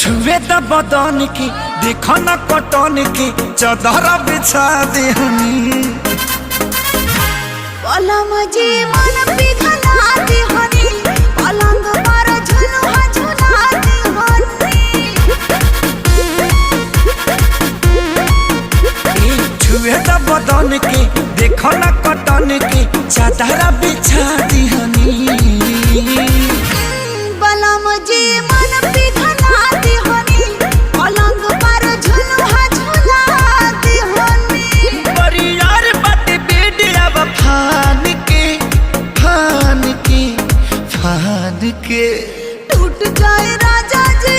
छुए द बदन की देखो न कटन की चादर बिछा देहनी पलम जी मन पिघला देहनी पलंग पर झुलुआ झुला देहनी। छुए द बदन की देखो न कटन की चादर बिछा देहनी पलम जी मन पिघला देहनी पलंग पर झुलुआ झुला देहनी। परियार बाटे बेडिया फान के टूट जाए राजा जी